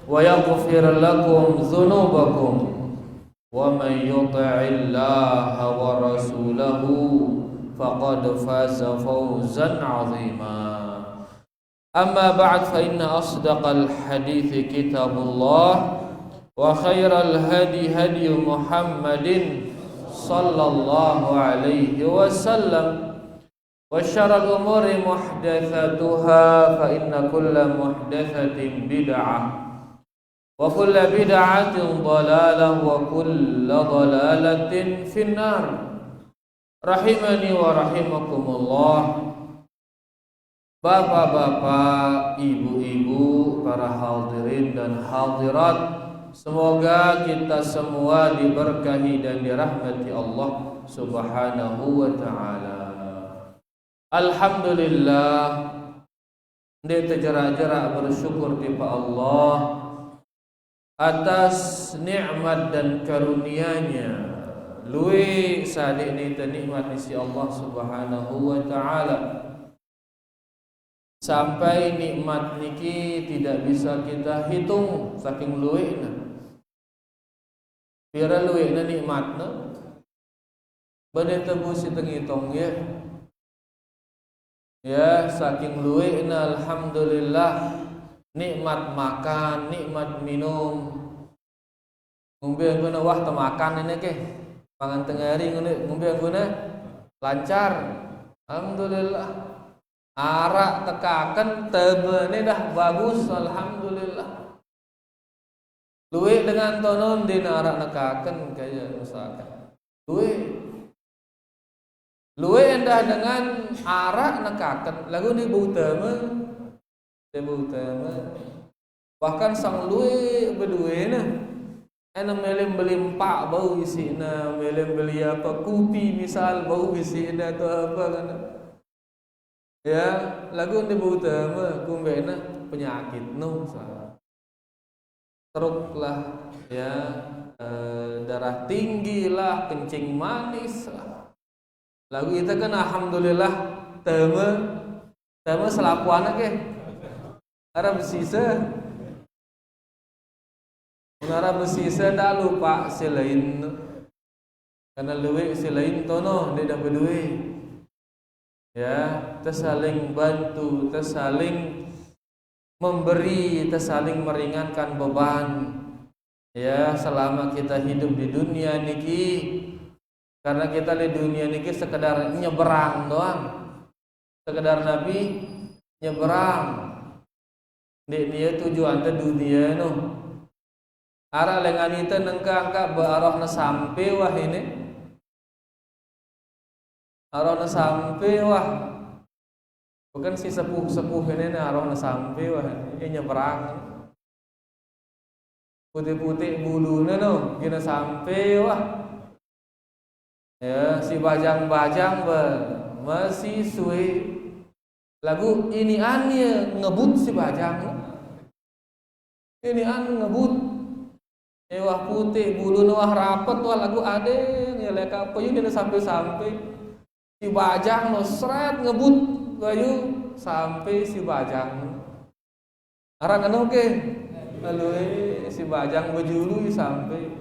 ويغفر لكم ذنوبكم ومن يطع الله ورسوله فقد فاز فوزا عظيما أما بعد فإن أصدق الحديث كتاب الله وخير الهدي هدي محمد صلى الله عليه وسلم وشر الأمور محدثاتها فإن كل محدثة بدعة وكل بدعة ضلالة وكل ضلالة في النار rahimani wa rahimakumullah. Bapak-bapak, ibu-ibu, para hadirin dan hadirat, semoga kita semua diberkahi dan dirahmati Allah Subhanahu wa taala. Alhamdulillah, dia terjerak-jerak bersyukur kepada Allah atas nikmat dan karunia-Nya. Lui sadik ni nikmat si Allah Subhanahu wa taala. Sampai nikmat niki tidak bisa kita hitung saking luwihna. Pira luwihna nikmatna. Bade tebus hitung ya. Ya, saking luwihna alhamdulillah, nikmat makan, nikmat minum. Ngombe guna wah teu makan ini ke. Pangan tengah hari ngombe guna lancar. Alhamdulillah. Arak tekakan tebene dah bagus alhamdulillah. Luwih dengan tonon dina arak nekakan kaya usahakan. Luwih endah dengan arak nekakan. Lagu ni bau teme. Bahkan sang luwih beduena. Ana melem beli empak bau isina, melem beli apa kopi misal bau isina tu apa kan. Ya, lagu ni bau teme kumbena penyakit no salah. Teruk lah ya, darah tinggi lah, kencing manis lah. Lagu itu kan alhamdulillah teme selapuan ke. Arab sisa Menara bersisa dah lupa selain karena luwe selain tono dia dah berdua. Ya, tersaling bantu, tersaling memberi, tersaling meringankan beban. Ya, selama kita hidup di dunia niki, karena kita di dunia niki sekedar nyeberang doang. Sekedar Nabi nyeberang. Dia tujuan te dunia no. Ara lengan itu nengka berarahna sampai wah ini. Arahna sampai wah. Bukan si sepuh-sepuh ini arahna sampai wah. Ini nyebrang. Putih-putih bulunya no, gina sampai wah. Ya, si bajang-bajang masih suwe. Lagu ini annya ngebut si bajang. Ini an ngebut. Wah putih bulu wah rapet wah lagu ade ngelek apa yun dia sampai si bajang no seret ngebut bayu sampai si bajang arang anu ke lalu si bajang bejulu sampai.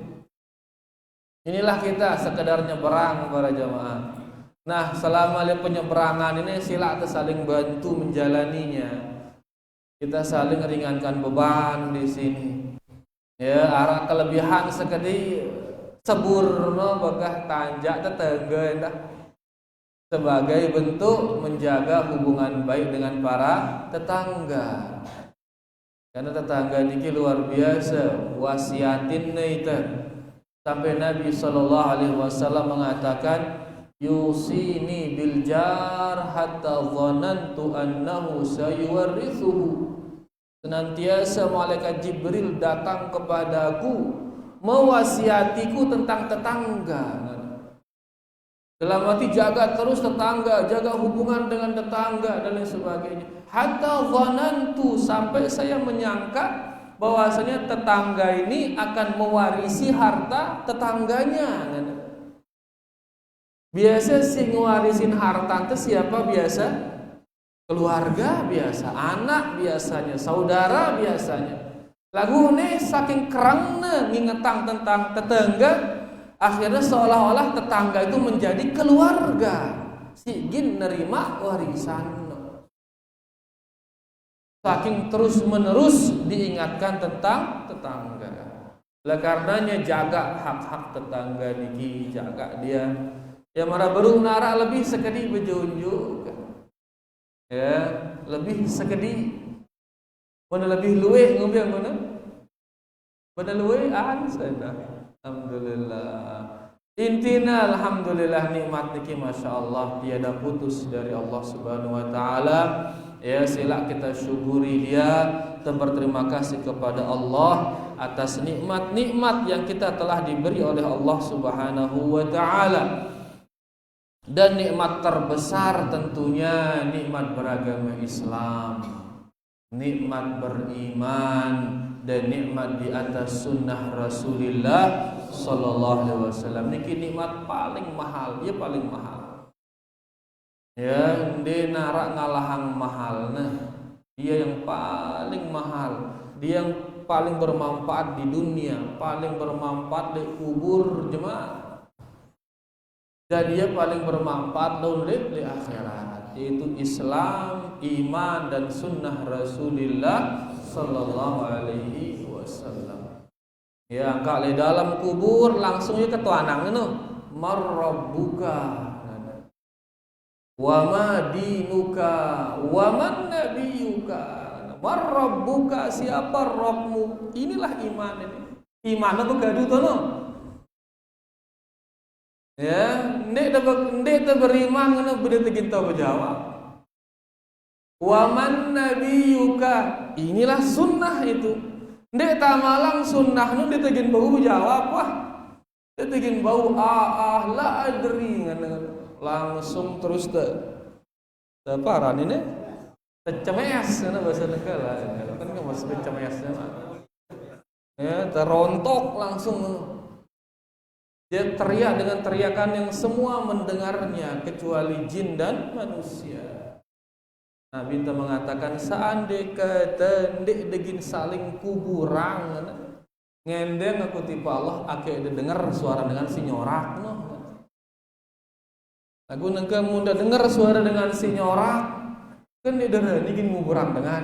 Inilah kita sekedar nyeberang para jamaah. Nah, selama penyeberangan ini sila saling bantu menjalaninya. Kita saling ringankan beban di sini. Ya, arah kelebihan sekali seburno bagah tanjak tetangga endah sebagai bentuk menjaga hubungan baik dengan para tetangga. Karena tetangga niki luar biasa wasiatin itu. Sampai Nabi sallallahu alaihi wasallam mengatakan yusini bil jar hatta dhanantu annahu sayuwarithuhu. Senantiasa malaikat Jibril datang kepadaku mewasiatiku tentang tetangga. Dalam arti jaga terus tetangga, jaga hubungan dengan tetangga dan lain sebagainya. Hatta dhanantu, sampai saya menyangka bahwasanya tetangga ini akan mewarisi harta tetangganya. Biasa sih ngewarisin harta itu siapa biasa? keluarga biasa, anak biasanya, saudara biasanya. Lagu ini saking kerangnya ngingetang tentang tetangga, akhirnya seolah-olah tetangga itu menjadi keluarga. Sigin nerima warisan. Saking terus menerus diingatkan tentang tetangga. Oleh karenanya jaga hak-hak tetangga niki, jaga dia. Ya marah berung nara lebih sekedi bejunjuk. Ya, lebih sekedi. Mana lebih luwe ngomong mana? Mana luwe sana. Alhamdulillah. Intina alhamdulillah nikmat niki masya-Allah tiada putus dari Allah Subhanahu wa taala. Ya, sila kita syukuri dia dan berterima kasih kepada Allah atas nikmat-nikmat yang kita telah diberi oleh Allah Subhanahu wa taala. Dan nikmat terbesar tentunya nikmat beragama Islam, nikmat beriman dan nikmat di atas sunnah Rasulullah sallallahu alaihi wasallam. Niki nikmat paling mahal, ya paling mahal. Ya, dia narak ngalahang mahalnya. Dia yang paling mahal, dia yang paling bermanfaat di dunia, paling bermanfaat di kubur jemaah. Dan dia paling bermanfaat di akhirat, yaitu Islam, iman dan sunnah Rasulullah sallallahu alaihi wasallam. Ya, angka di dalam kubur langsung ya ketuanang itu, marrabbuka wa ma dinuka wa man nabiyuka. Marrabbuka, siapa Rabbmu? Inilah iman ini. Iman apa gaduh to no? Ya, ndek ta beriman ngono bede kita berjawab. Wa man nabiyuka, inilah sunnah itu. Ndek ta malang sunnah nu ditegin bau jawab wah. Ditegin bau la adri ngono. Langsung terus paran ini cemes karena bahasa negara kan nggak masuk cemesnya ya terontok langsung dia teriak dengan teriakan yang semua mendengarnya kecuali jin dan manusia. Nabi itu mengatakan seandainya kata ndek degin saling kuburang ngendeng aku tipe Allah ake dengar suara dengan si nyorak no. Aku nengke muda dengar suara dengan si nyorak, kan dia derani gini nguburang dengan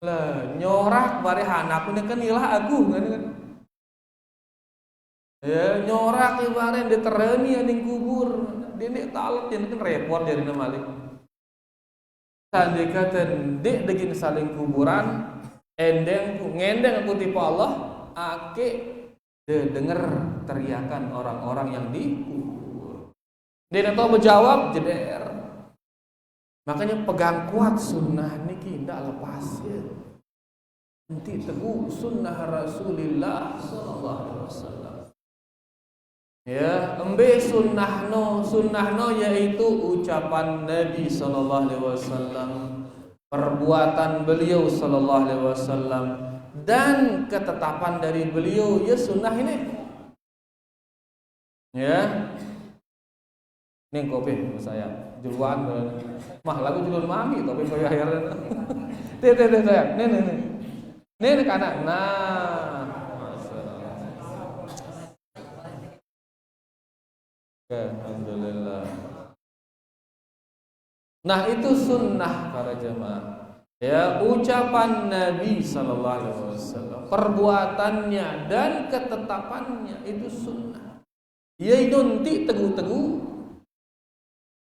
lah nyorak bare hanap ini kan ilah aku kan. Ya nyorak ibarat dia terani ada yang kubur, dia nek talat dia kan repot jadi nama malik. Tadi kata dek degin saling kuburan, ngendeng aku tipe Allah, ake dengar teriakan orang-orang yang di dia tahu menjawab jeder. Makanya pegang kuat sunnah niki ndak lepas ya. Nanti teguh sunnah Rasulullah sallallahu alaihi wasallam. Ya, embe sunnahno yaitu ucapan Nabi sallallahu alaihi wasallam, perbuatan beliau sallallahu alaihi wasallam dan ketetapan dari beliau ya sunnah ini. Ya. Nih kopi saya juluan mah lagu julun mami tapi kopi akhirnya teh saya nih kanak nah alhamdulillah. Nah itu sunnah para jemaah ya, ucapan Nabi sallallahu alaihi wasallam, perbuatannya dan ketetapannya itu sunnah. Ya nanti teguh-teguh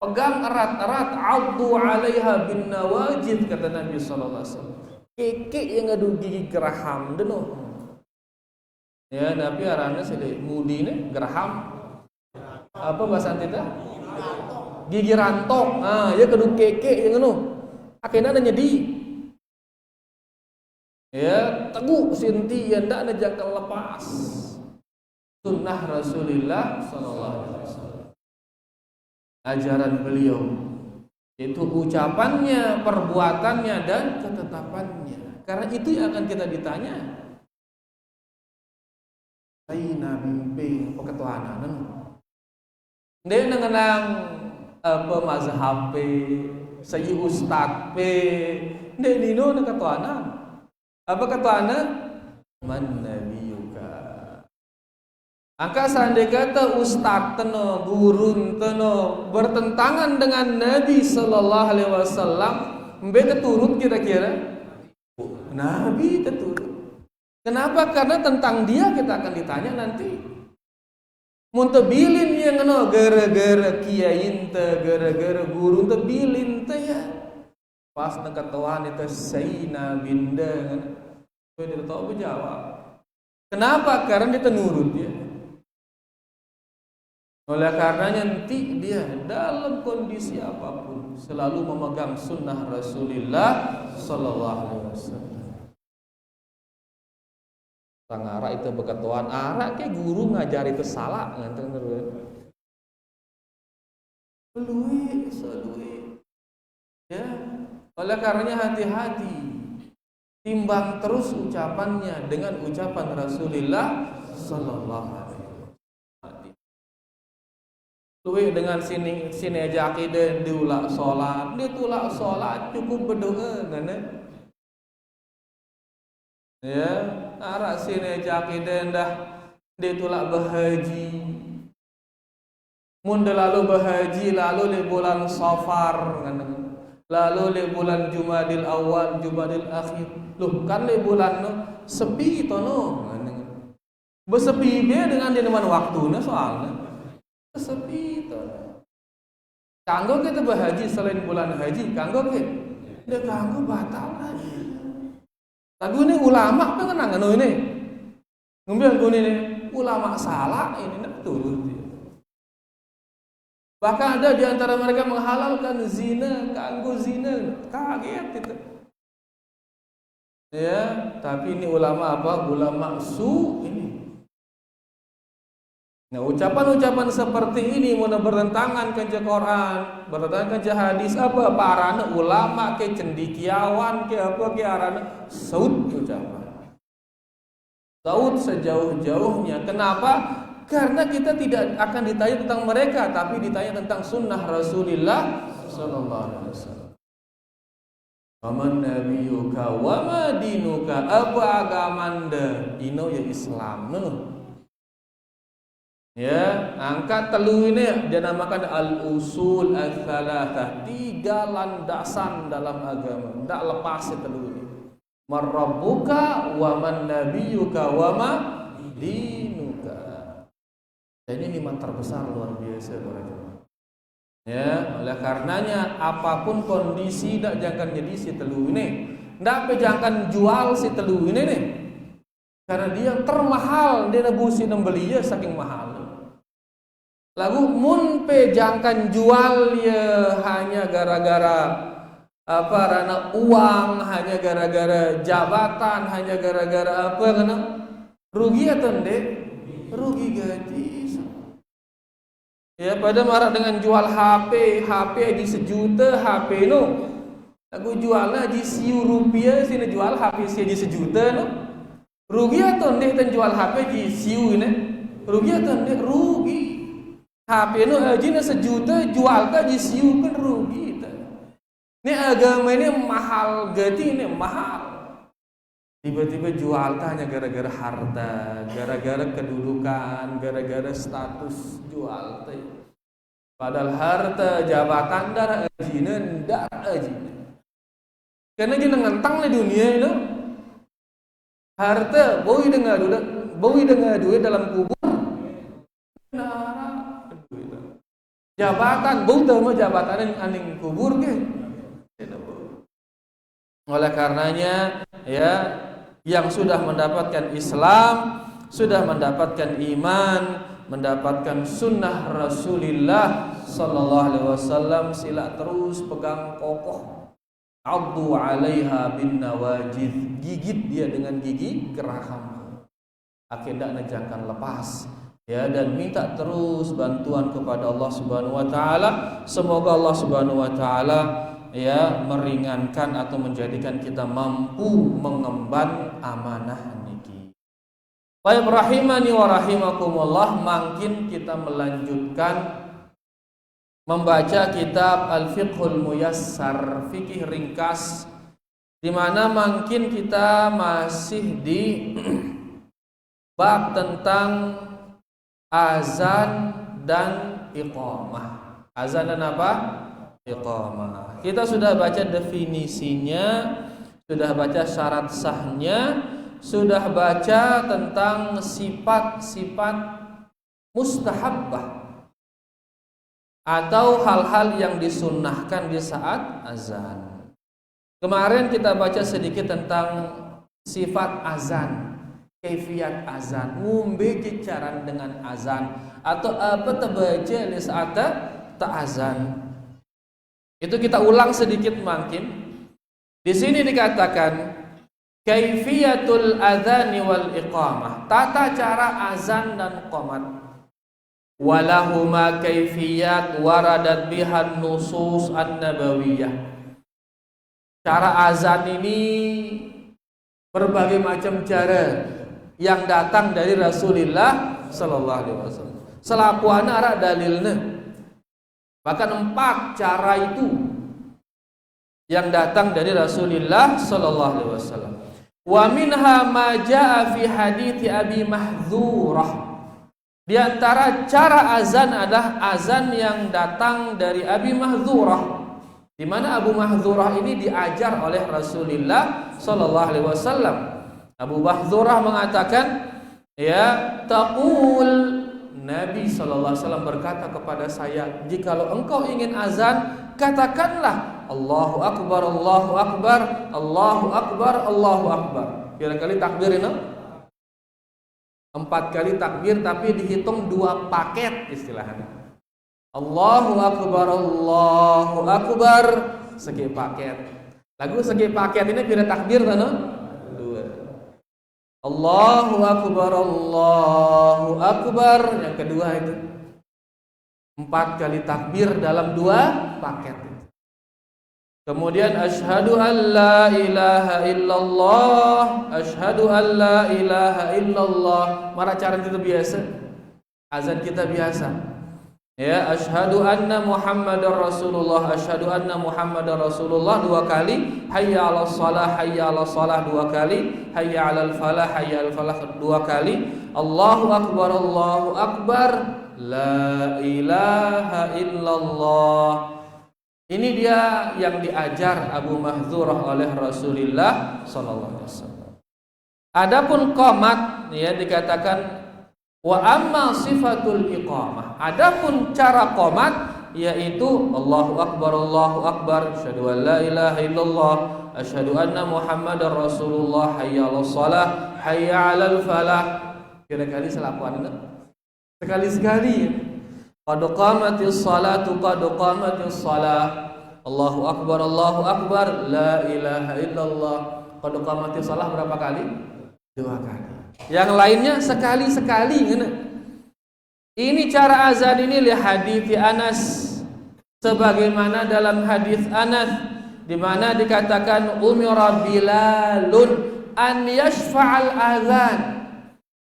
pegang erat-erat, addu 'alaiha bin nawajid kata Nabi sallallahu alaihi wasallam. Keke yang ngadu gigi geraham deno. Ya Nabi arana sede mudi ne geraham. Apa bahasa kita? Gigi rantok. Nah, ya kudu keke yang ngono. Akhirnya ada nyedi. Ya, teguh sinti ya ndak ada jangkal lepas. Sunnah Rasulullah sallallahu alaihi wasallam. Ajaran beliau itu ucapannya, perbuatannya dan ketetapannya. Karena itu yang akan kita ditanya. Aina bimbing peketuanan. Dia nengenang apa mazhab Sayi ustad pe. Nek dino nak katuana. Apa katuana? Man nabiyuka. Angka seandainya kata ustad teno, guru teno bertentangan dengan Nabi sallallahu alaihi wasallam, mbek turut kira-kira? Nabi terturut. Kenapa? Karena tentang dia kita akan ditanya nanti. Muntabilin yang ngono gara-gara kiai ente, gara-gara guru ente bilin teh ya. Pas nak ketahuan itu Sayyidina binda kan. Dia tahu berjawab. Kenapa? Karena dia nurut ya. Oleh karenanya nanti dia dalam kondisi apapun selalu memegang sunnah Rasulullah sallallahu alaihi wasallam. Tangara itu berketuan arah ke guru ngajar itu salah nganteng terus. Selui. Ya. Oleh karenanya hati-hati. Timbang terus ucapannya dengan ucapan Rasulullah sallallahu alaihi wasallam. Luwih dengan sini aja akidah diulak sholat, dia tulak sholat cukup berdoa kan? Ya, arah sini aja akidah dah dia tulak berhaji. Munda lalu berhaji lalu di bulan Safar kan? Lalu di bulan Jumadil Awal, Jumadil Akhir. Loh kan di bulan no sepi itu no. Bersepi dia dengan di depan waktunya soalnya. Sepi itu. Kanggo kita berhaji selain bulan haji, kanggo kita. Dia kanggo batal lagi. Lagu ini ulama apa kenang anu ini? Ngomong gue ini ulama salah ini nak turun. Bahkan ada di antara mereka menghalalkan zina, kanggo zina, kaget itu. Ya, tapi ini ulama apa? Ulama su ini. Nah, ucapan-ucapan seperti ini mau bertentangan ke Quran, bertentangan ke hadis apa? Parana ulama ke cendikiawan ke apa ke arana saud ucapan. Saud sejauh-jauhnya. Kenapa? Karena kita tidak akan ditanya tentang mereka, tapi ditanya tentang sunnah Rasulullah sallallahu alaihi wasallam. Waman nabiyuka wa ma dinuka, apa agamanda? Ino ya Islam. Ya, angka telu ini dinamakan al-usul al-thalathah, 3 landasan dalam agama. Tidak lepas telu ini. Marrabbuka wa man nabiyyuka wa ma dinuka. Dan ini nikmat terbesar luar biasa para jemaah. Ya, oleh karenanya apapun kondisi tidak jangan jadi si telu ini. Tidak jangan jual si telu ini nih. Karena dia termahal, dia nebusi nembelinya saking mahal. Lagu mun pe jangan jual ya hanya gara-gara apa rana uang, hanya gara-gara jabatan, hanya gara-gara apa kena rugi atau ndek? Rugi gaji. Ya pada marah dengan jual HP di 1 juta HP no. Lagu jualnya di Rp1.000 sini jual HP di 1 juta no. Rugi atau ndek dan jual HP di siu ini? Rugi atau ndek? Rugi. HP nu aja 1 juta jual ke di siu kan rugi. Ini agama ini mahal gati ini mahal. Tiba-tiba jual hanya gara-gara harta, gara-gara kedudukan, gara-gara status jual teh. Padahal harta jabatan darah ajina ndak ajina. Karena kita ngentang di dunia itu harta boi dengan duit dalam kubur. Jabatan bung jabatan aning kubur ke. Oleh karenanya ya yang sudah mendapatkan Islam, sudah mendapatkan iman, mendapatkan sunnah Rasulullah sallallahu alaihi wasallam, sila terus pegang kokoh. Addu 'alaiha bin nawajid, gigit dia dengan gigi geraham. Akhirnya jangan lepas. Ya, dan minta terus bantuan kepada Allah Subhanahu wa taala. Semoga Allah Subhanahu wa taala ya meringankan atau menjadikan kita mampu mengemban amanah niki. Baik rahimani wa rahimakumullah, makin kita melanjutkan membaca kitab Al-Fiqhul Muyassar, fikih ringkas, di mana mungkin kita masih di bab tentang azan dan iqamah. Azan dan apa? Iqamah. Kita sudah baca definisinya, sudah baca syarat sahnya, sudah baca tentang sifat-sifat mustahabbah atau hal-hal yang disunnahkan di saat azan. Kemarin kita baca sedikit tentang sifat azan, kaifiat azan, ngumbe kicaran dengan azan atau apa terbaca di saat tak azan. Itu kita ulang sedikit mungkin. Di sini dikatakan kaifiyatul adzani wal iqamah, tata cara azan dan qomat. Walahuma kaifiyat waradat bihan nusus an-nabawiyah. Cara azan ini berbagai macam cara yang datang dari Rasulullah sallallahu alaihi wasallam. Selapuana ara dalilna. Bahkan 4 cara itu yang datang dari Rasulullah sallallahu alaihi wasallam. Wa minha ma jaa fi hadits Abi Mahdzurah. Di antara cara azan adalah azan yang datang dari Abi Mahdzurah, di mana Abu Mahdzurah ini diajar oleh Rasulullah sallallahu alaihi wasallam. Abu Mahdzurah mengatakan, ya, taqul, Nabi sallallahu alaihi wasallam berkata kepada saya, jikalau engkau ingin azan, katakanlah Allahu akbar, Allahu akbar, Allahu akbar, Allahu akbar. Berapa kali takbir ini? 4 kali takbir, tapi dihitung 2 paket istilahnya. Allahu akbar, Allahu akbar, segi paket. Lagu segi paket ini berapa takbir kan? 2. Allahu akbar, Allahu akbar, yang kedua itu 4 kali takbir dalam 2 paket. Kemudian asyhadu an la ilaha illallah, asyhadu an la ilaha illallah. Mana cara kita biasa? Azan kita biasa. Ya, asyhadu anna Muhammadar Rasulullah, asyhadu anna Muhammadar Rasulullah 2 kali, hayya 'alas shalah, hayya 'alas shalah 2 kali, hayya 'alal falah, hayya 'alal falah 2 kali, Allahu akbar, Allahu akbar, la ilaha illallah. Ini dia yang diajar Abu Mahdzurah oleh Rasulullah sallallahu alaihi wasallam. Adapun qomat ya dikatakan wa amma sifatul iqamah. Adapun cara qomat yaitu Allahu akbar, asyhadu an la ilaha illallah, asyhadu anna Muhammadar Rasulullah, hayya 'alas shalah, hayya 'alal falah. Kira-kira selapuan itu sekali-sekali. Qad qamatis salatu, qad qamatis salah. Allahu akbar, la ilaha illallah. Qad qamatis salah berapa kali? 2 kali. Yang lainnya sekali-sekali. Ini cara azan ini li hadits Anas, sebagaimana dalam hadis Anas di mana dikatakan umira Bilalun an yashfa'al azan.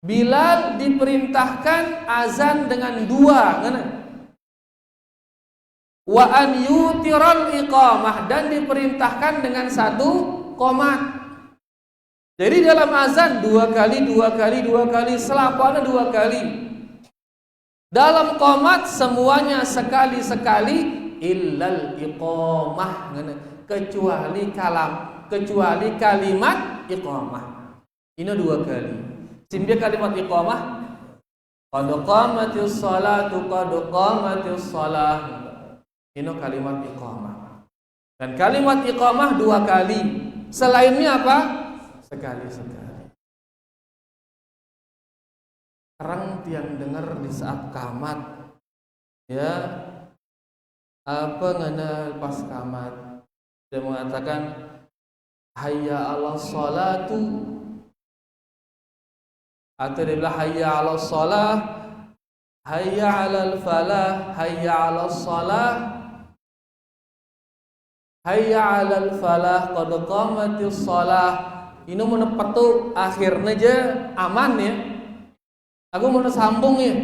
Bilal diperintahkan azan dengan 2, wa an yutiral iqamah, dan diperintahkan dengan 1 qomat. Jadi dalam azan 2 kali, 2 kali, 2 kali, selapuannya 2 kali. Dalam qomat semuanya sekali-sekali, illal iqamah, kecuali kalimat iqamah. Ini 2 kali. Simbia kalimat iqamah, qad qamatis salatu, qad qamatis salah. Ini kalimat iqamah. Dan kalimat iqamah 2 kali. Selainnya apa? Sekali-sekali. Sekarang tiang dengar di saat qamat, ya, apa ngana pas qamat dia mengatakan hayya 'alas salatu, atau dia bilang hayya 'alas shalah, hayya 'alal falah, hayya 'alas shalah, hayya 'alal falah, qad qamatis shalah. Ini menepet tuh akhirnya aja aman ya. Aku mau sambung ya.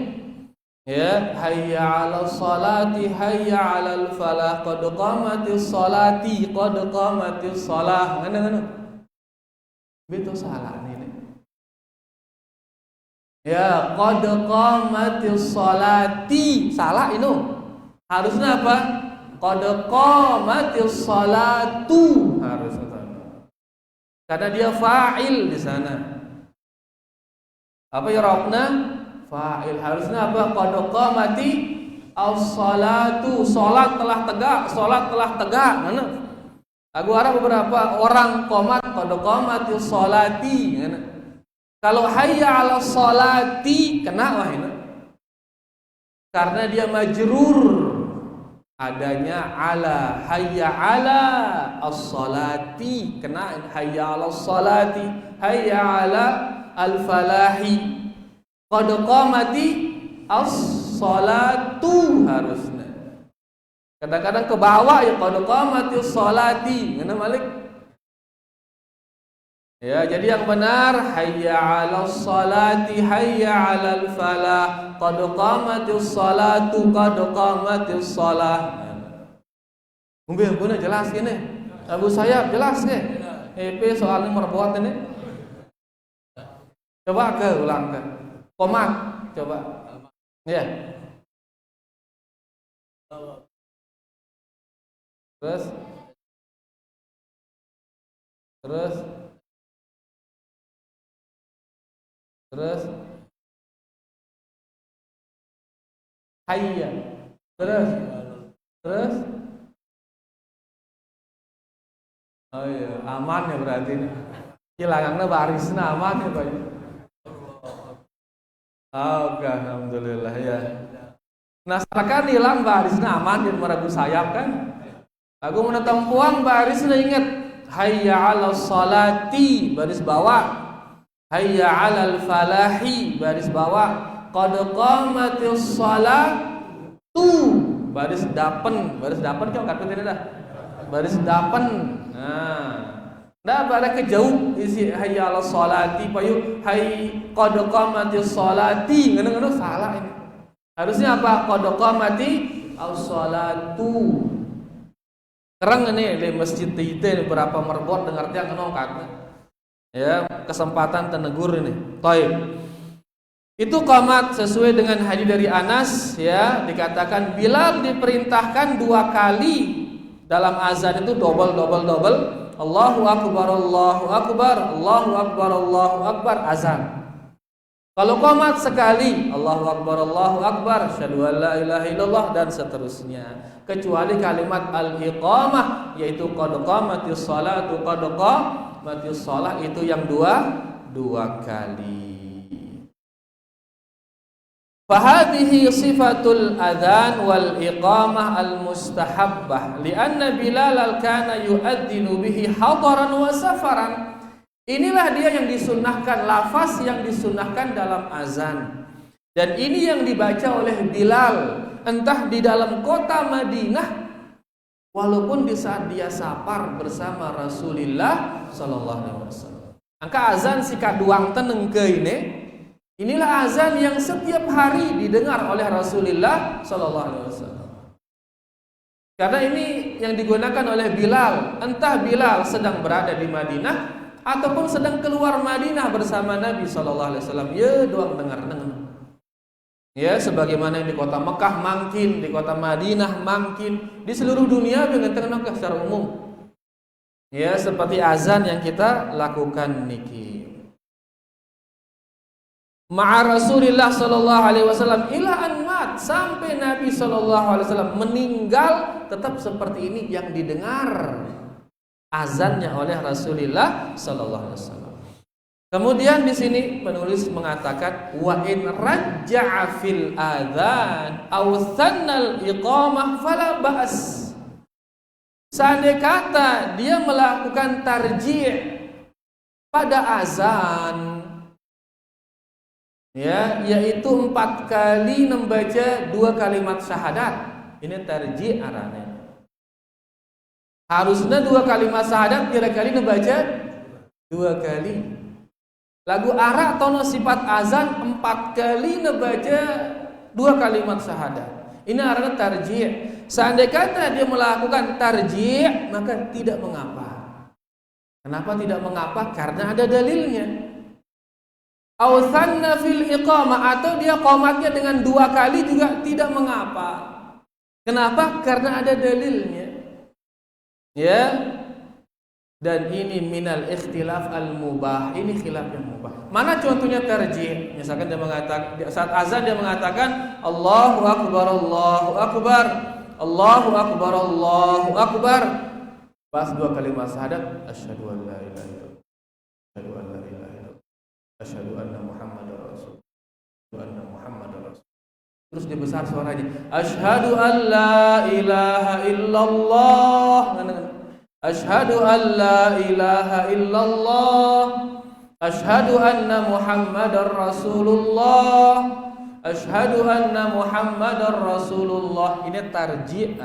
Ya, hayya 'alas salati hayya 'alal falah qad qamatis salati qad qamatis shalah. Ngene. Betul salah ini. Ya, qad qamatis salati. Salah itu. Harusnya apa? Qad qamatis salatu. Harusnya. Karena dia fa'il di sana. Apa ya Rabbna? Fa'il. Harusnya apa? Qad qamati as-salatu. Salat telah tegak, salat telah tegak. Mana? Lagu Arab beberapa orang qomat qad qamati as-salati. Mana? Kalau hayya 'alas salati kena wah ini. Karena dia majrur adanya ala, hayya 'ala as-salati, kena hayya 'alas salati, hayya 'ala al-falahi. Qad qamati as-salatu harusnya. Kadang-kadang ke bawah ya qad qamati as-salati. Ngene Malik? Ya, jadi yang benar hayya 'alas salati hayya 'alal falah qad qamati as-salatu qad qamati as-salah. Mungkin benar jelas gini. Abu Sayyab jelas ke? EP soalnya merbuat ini. Coba ke ulang ke. Komat, coba. Ya. Terus hayya. Terus oh iya, aman ya berarti ini. Hilangnya barisnya aman ya Pak. Oke, alhamdulillah ya. Nah, sekarang hilang barisnya aman di meragu sayap kan? Aku menetap puang barisnya ingat hayya 'alas salati baris bawah. Hayya 'alal falahi baris bawah. Qad qamatis salatu baris dapen kau kata tidak dah. Baris dapen. Nah, dah pada kejauh isi hayya 'alas salati payu hayy qad qamatis salati ngene salah ini. Harusnya apa? Qad qamati as-salatu. Kerang ini di masjid itu berapa merbot dengar dia kenal kata. Ya, kesempatan tenegur ini. Taib. Itu qamat sesuai dengan hadis dari Anas ya, dikatakan Bilal diperintahkan 2 kali dalam azan itu double. Allahu akbar Allahu akbar Allahu akbar Allahu akbar azan. Kalau qamat sekali Allahu akbar asyhadu an la ilaha illallah dan seterusnya. Kecuali kalimat al-iqamah yaitu qad qamatis salatu qad qamatis shalah itu yang dua kali. Fahadhihi sifatul adzan wal iqamah al mustahabbah lianna Bilal kana yu'adzinu bihi hadaran wa safaran. Inilah dia yang disunnahkan, lafaz yang disunnahkan dalam azan. Dan ini yang dibaca oleh Bilal entah di dalam kota Madinah walaupun di saat dia safar bersama Rasulullah sallallahu alaihi wasallam. Angka azan si kaduang teneng ke ini. Inilah azan yang setiap hari didengar oleh Rasulullah sallallahu alaihi wasallam. Karena ini yang digunakan oleh Bilal, entah Bilal sedang berada di Madinah ataupun sedang keluar Madinah bersama Nabi sallallahu alaihi wasallam. Ya doang dengar. Ya, sebagaimana yang di kota Mekah mangkin, di kota Madinah mangkin, di seluruh dunia dengan tenang secara umum. Ya, seperti azan yang kita lakukan niki. Ma'a Rasulillah sallallahu alaihi wasallam ila an mat, sampai Nabi sallallahu alaihi wasallam meninggal tetap seperti ini yang didengar azannya oleh Rasulullah sallallahu alaihi wasallam. Kemudian di sini penulis mengatakan wa in rajja'a fil adzan aw thannal iqamah fala ba's. Seandainya kata dia melakukan tarjih pada azan ya, yaitu 4 kali membaca 2 kalimat syahadat. Ini tarjih arane. Harusnya 2 kalimat syahadat kira-kira membaca 2 kali. Lagu arak tono sifat azan 4 kali membaca dua kalimat syahadat. Ini artinya tarji'. Seandainya kata dia melakukan tarji', maka tidak mengapa. Kenapa tidak mengapa? Karena ada dalilnya. Aw tsanna fil iqamah, atau dia qomatnya dengan dua kali juga tidak mengapa. Kenapa? Karena ada dalilnya. Ya. Dan ini minal ikhtilaf al-mubah. Ini khilaf yang mubah. Mana contohnya tarjih? Misalkan dia mengatakan saat azan dia mengatakan Allahu akbar, Allahu akbar, Allahu akbar, Allahu akbar. Pas dua kalimat syahadat, asyhadu an la ilaha illallah, asyhadu an la ilaha illallah, asyhadu anna Muhammadar rasul, asyhadu anna Muhammadar rasul. Terus dia besar suaranya, asyhadu an la ilaha illallah. Asyhadu an la ilaha illallah, asyhadu anna Muhammadar rasulullah, asyhadu anna Muhammadar rasulullah. Ini tarji'.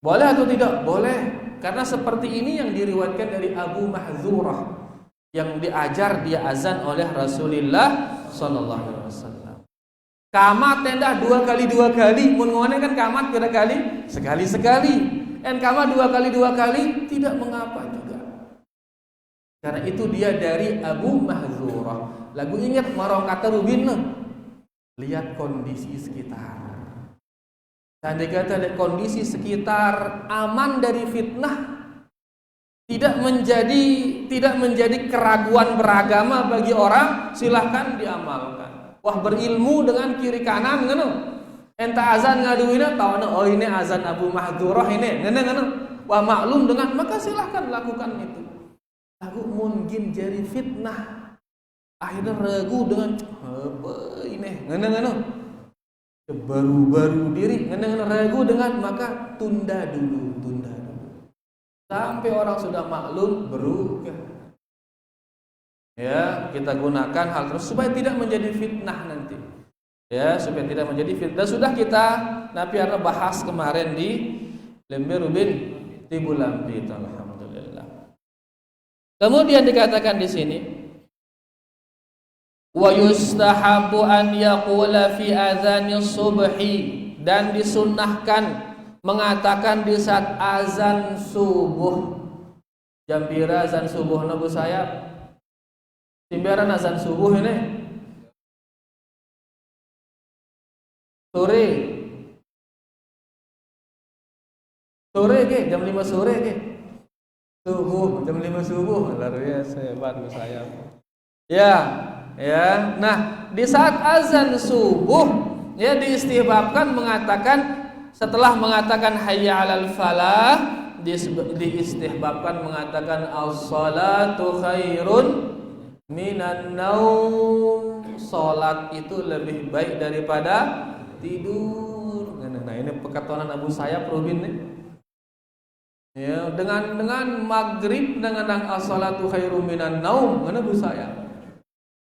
Boleh atau tidak? Boleh. Karena seperti ini yang diriwayatkan dari Abu Mahdzurah, yang diajar dia azan oleh Rasulullah sallallahu alaihi wasallam. Kamat tenda dua kali, mun ngone kan kamat berapa kali? Sekali. Dan kama dua kali tidak mengapa juga. Karena itu dia dari Abu Mahdzurah. Lagu ingat marong kata rubin. Lihat kondisi sekitar. Tanda kata lihat kondisi sekitar aman dari fitnah, tidak menjadi keraguan beragama bagi orang, silahkan diamalkan. Wah, berilmu dengan kiri kanan ngono. Enta azan ngaduina tahu oh ini azan Abu Mahdzurah ini ngene wah maklum dengan, maka silahkan lakukan itu. Lagu mungkin jadi fitnah, akhirnya ragu dengan apa ini ngene baru diri ngene ragu dengan, maka tunda dulu sampai orang sudah maklum berubah. Ya, kita gunakan hal tersebut supaya tidak menjadi fitnah nanti. Ya, supaya tidak menjadi fitnah. Sudah kita napiana bahas kemarin di lembar Rubin Tibulampi, alhamdulillah. Kemudian dikatakan di sini wa yustahabu an yaqula fi adzani subhi, dan disunnahkan mengatakan di saat azan subuh. Jam pira azan subuh nabu saya? Timbaran azan subuh ini sore ke jam 5 sore ke subuh, jam 5 subuh, luar biasa hebat saya. Ya. Nah, di saat azan subuh ya diistihbabkan mengatakan, setelah mengatakan hayya 'alal falah, diistihbabkan mengatakan as-salatu khairun minan naum. Salat itu lebih baik daripada tidur. Nah, ini perkataan Abu Sayyaf Rubin nih. Ya, dengan maghrib dengan as-salatu khairum minan naum, mana Abu Sayyaf?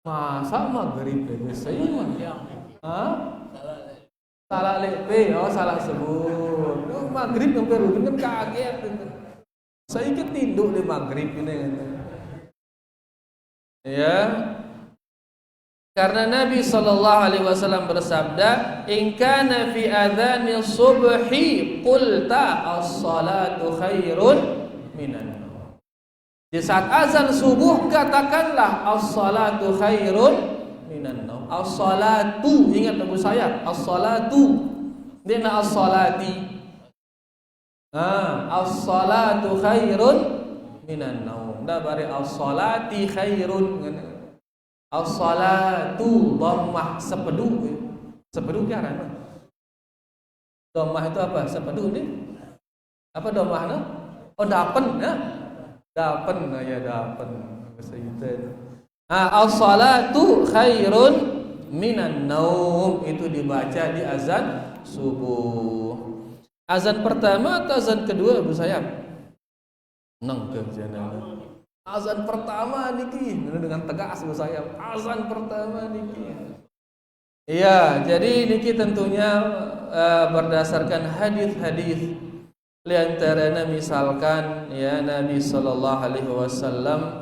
Masa maghrib deh saya mah. Salah lepe, salah sebut. Maghrib sampai Rubin kan kaget. Saya ikut tidur di maghrib ini. Ya. Karena Nabi sallallahu alaihi wasallam bersabda, "In kana fi adzani subhi qulta as-salatu khairun minan naum." Di saat azan subuh katakanlah as-salatu khairun minan naum. As-salatu, ingat Abu saya, as-salatu. Dina as-salati. As-salatu khairun minan naum. Da bari as-salati khairun. As-salatu dhammah sepedu. Sepedu ke arah mana? Dhammah itu apa? Sepedu ni? Apa dhammahna? Oh, dapen ya. Dapen ya, dapen. Bahasa kita. As-salatu khairun minan naum, itu dibaca di azan subuh. Azan pertama atau azan kedua Abu Sayyaf? Nang kerjana. Azan pertama niki dengan tegas saya. Azan pertama niki. Iya, jadi niki tentunya berdasarkan hadis-hadis. Di antaranya misalkan ya Nabi sallallahu alaihi wasallam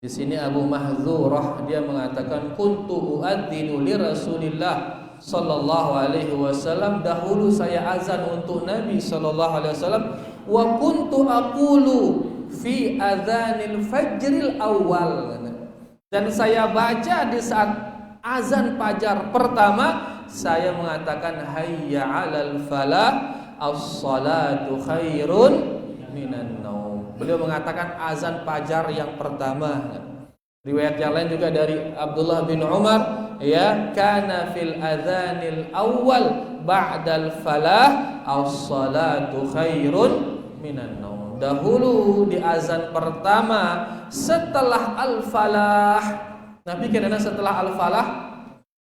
Di sini Abu Mahdzurah dia mengatakan kuntu uadzinu li Rasulillah sallallahu alaihi wasallam, dahulu saya azan untuk Nabi sallallahu alaihi wasallam, wa kuntu aqulu fi adzanil fajril awal, dan saya baca di saat azan fajar pertama saya mengatakan hayya 'alal falah as-salatu khairun minan naum. Beliau mengatakan azan fajar yang pertama. Riwayat yang lain juga dari Abdullah bin Umar, ya, kana fil adzanil awal ba'dal falah as-salatu khairun minan naum. Dahulu di azan pertama setelah al-falah. Nabi kadang setelah al-falah,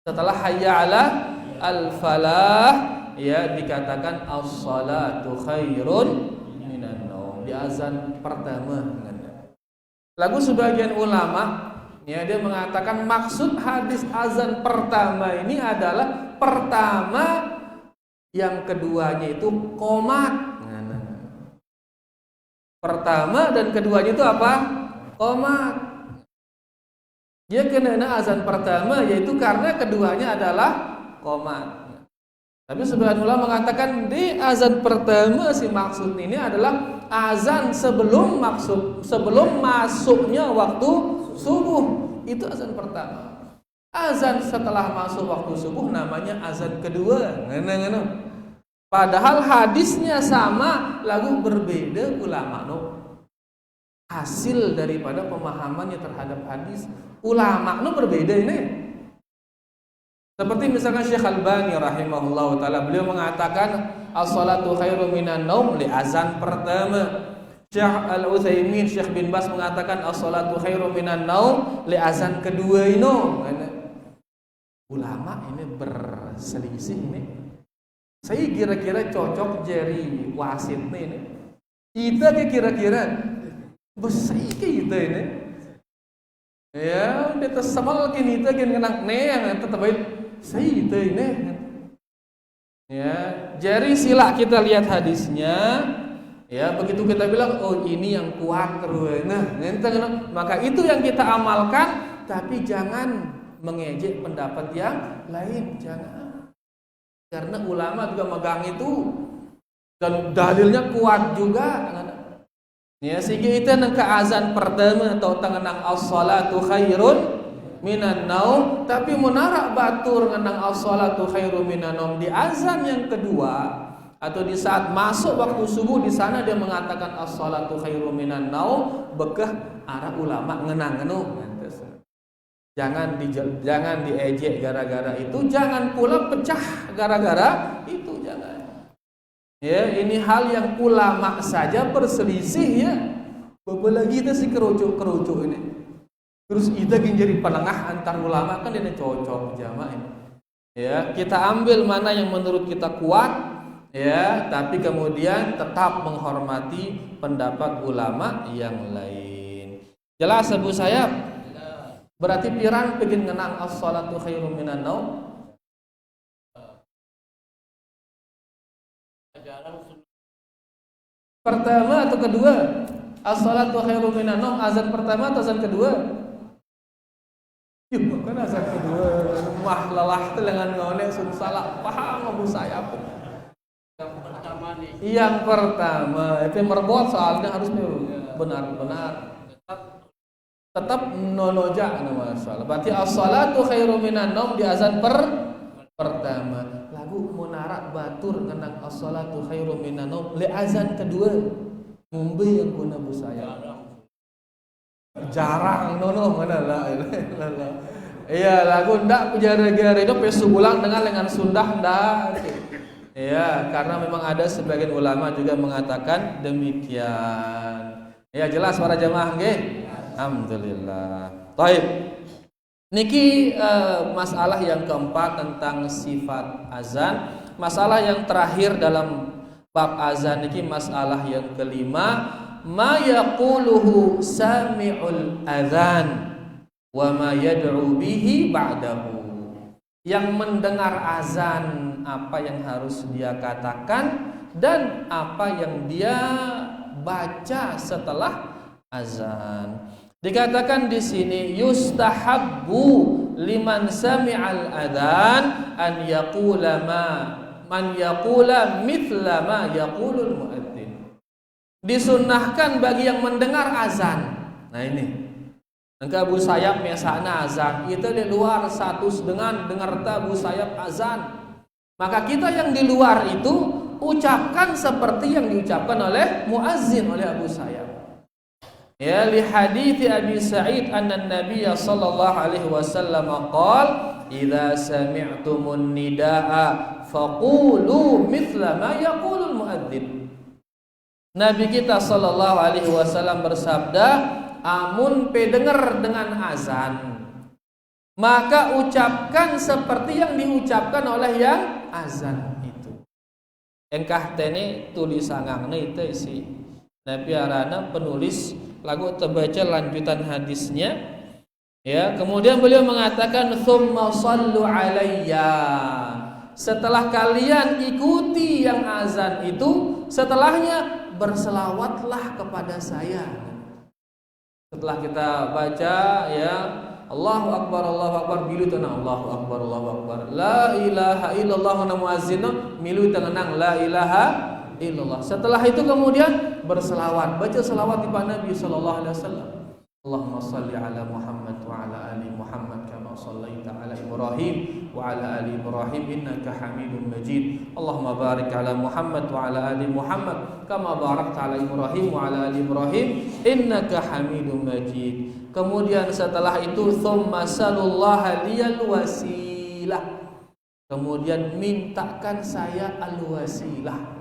setelah hayya 'ala al-falah, ya, dikatakan as-salatu khairun minan naum di azan pertama. Lalu sebagian ulama, ya, dia mengatakan maksud hadis azan pertama ini adalah pertama, yang keduanya itu qomat. Pertama dan keduanya itu apa? Qomat. Dia kena azan pertama yaitu karena keduanya adalah qomat. Tapi sebagian ulama mengatakan di azan pertama si maksud ini adalah azan sebelum masuknya waktu subuh. Itu azan pertama. Azan setelah masuk waktu subuh namanya azan kedua. Padahal hadisnya sama, lalu berbeda ulama. Hasil daripada pemahamannya terhadap hadis ulama berbeda ini. Seperti misalkan Syekh Albani rahimahullah ta'ala, beliau mengatakan as-salatu khairu minan naum li azan pertama. Syekh Al-Utsaimin, Syekh bin Bas mengatakan as-salatu khairu minan naum li azan kedua ini. Ulama ini berselisih ini. Saya kira-kira cocok jadi wasit ini. Kita kira-kira besar kita ini. Ya, udah tersemal kita kenang yang tetap baik. Saya ini, ya, jadi sila kita lihat hadisnya, ya, begitu kita bilang oh ini yang kuat terus, maka itu yang kita amalkan, tapi jangan mengejek pendapat yang lain, jangan, karena ulama juga megang itu dan dalilnya kuat juga, ya, sehingga itu yang ke azan pertama atau tengenang as-salatu khairun minan naum, tapi menarak batur ngenang as-salatu khairu minan naum di azan yang kedua atau di saat masuk waktu subuh, di sana dia mengatakan as-salatu khairu minan naum, bekah arah ulama ngenang. Jangan diejek gara-gara itu, jangan pula pecah gara-gara itu, jangan. Ya, ini hal yang ulama saja berselisih, ya. Apalagi kita si kerucuk ini. Terus kita jadi penengah antar ulama, kan ini cocok jamaah ini. Ya, kita ambil mana yang menurut kita kuat, ya, tapi kemudian tetap menghormati pendapat ulama yang lain. Jelas Abu Sayyaf? Berarti pirang pengen ngenang as-salatu khairum minan naum? Pertama atau kedua? As-salatu khairum minan naum azan pertama atau azan kedua? Kan azan kedua, mah lelah dengan ngone sun salah paham Abu Sayyaf. Yang pertama nih. Yang pertama itu merbot soalnya harus benar-benar tetap nonoja nama soal. Berarti as-salatu khairu minan naum di azan pertama. Lagu munarak batur ngenang as-salatu khairu minan naum li azan kedua. Ngombe yang kuna Abu Sayyaf. Jarang nono mana lah. Iya, lagu ndak gara-gara itu pesu ulang dengan Sunda ndak. Iya, karena memang ada sebagian ulama juga mengatakan demikian. Ya, jelas para jamaah nggih? Alhamdulillah. Baik. Niki masalah yang keempat tentang sifat azan. Masalah yang terakhir dalam bab azan niki masalah yang kelima, ma yaquluhu sami'ul adzan wa ma yad'u bihi ba'dahu. Yang mendengar azan apa yang harus dia katakan dan apa yang dia baca setelah azan. Dikatakan di sini yustahabbu liman sami'al adzan an yaqula man yaqula mithla ma yaqulul muadzin. Disunnahkan bagi yang mendengar azan. Nah ini. Engka Abu Sayyab misalnya azan, kita di luar satu dengan dengar Abu Sayyab azan. Maka kita yang di luar itu ucapkan seperti yang diucapkan oleh muazzin, oleh Abu Sayyab. Ya, li hadits Abi Sa'id anna Nabiy sallallahu alaihi wasallam qala idza sami'tumun nidaa faqulu mithla ma yaqulul muadzin. Nabi kita sallallahu alaihi wasallam bersabda, amun pendengar dengan azan, maka ucapkan seperti yang diucapkan oleh yang azan itu. Engkah tene tulisanganna itu isi Nabi arana penulis lagu terbaca lanjutan hadisnya. Ya, kemudian beliau mengatakan tsumma shallu alayya. Setelah kalian ikuti yang azan itu, setelahnya berselawatlah kepada saya. Setelah kita baca ya Allahu Akbar milu tenang Allahu Akbar la ilaha illallah wa muazzin milu tenang la ilaha illallah. Setelah itu kemudian berselawat, baca selawat kepada Nabi sallallahu alaihi wasallam. Allahumma shalli ala Muhammad wa ala ali Muhammad kama shallaita ala Ibrahim wa ala ali Ibrahim innaka Hamidum Majid. Allahumma barik ala Muhammad wa ala ali Muhammad kama barakta ala Ibrahim wa ala ali Ibrahim innaka Hamidum Majid. Kemudian setelah itu tsumma salullaha liyal wasilah. Kemudian mintakan saya al-wasilah.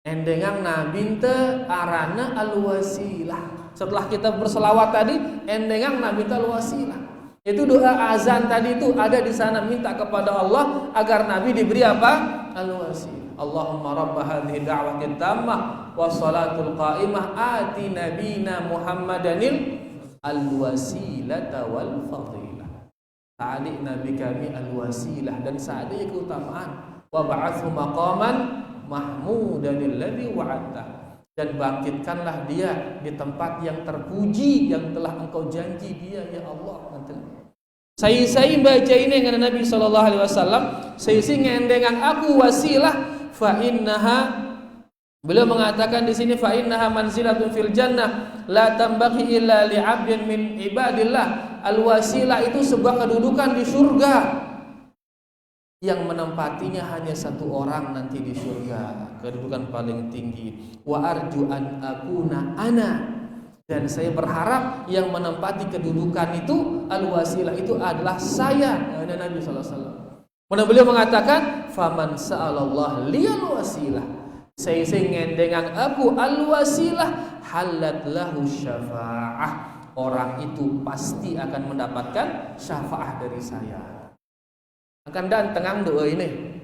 Endengang Nabi teu arana al-wasilah. Setelah kita berselawat tadi, endengang Nabi teu al-wasilah. Itu doa azan tadi itu ada di sana, minta kepada Allah agar Nabi diberi apa? Al-wasilah. Allahumma rabb hadhihi da'watit tammah wassalatul qa'imah ati nabina Muhammadanil al-wasilata wal fadilah. Ta'ali Nabi kami al-wasilah dan saadanya keutamaan. Wa ba'athu maqaman mahmudanil ladzi wa'adta. Dan bangkitkanlah dia di tempat yang terpuji yang telah engkau janji dia ya Allah. Saya baca ini dengan Nabi sallallahu alaihi wasallam, saya ngendengan aku wasilah fa innaha, beliau mengatakan di sini fa innaha manzilatun fil jannah la tambaghi illa li 'abdin min ibadillah. Al wasilah itu sebuah kedudukan di surga yang menempatinya hanya satu orang nanti di surga, kedudukan paling tinggi. Wa arju an akuna ana, dan saya berharap yang menempati kedudukan itu al-wasilah itu adalah saya. Dan Nabi sallallahu alaihi wasallam. Kemudian beliau mengatakan faman sa'alallah liyal wasilah. Saya ngendengan aku al-wasilah halat lahu syafa'ah. Orang itu pasti akan mendapatkan syafaat dari saya. Akan dan tengang doa ini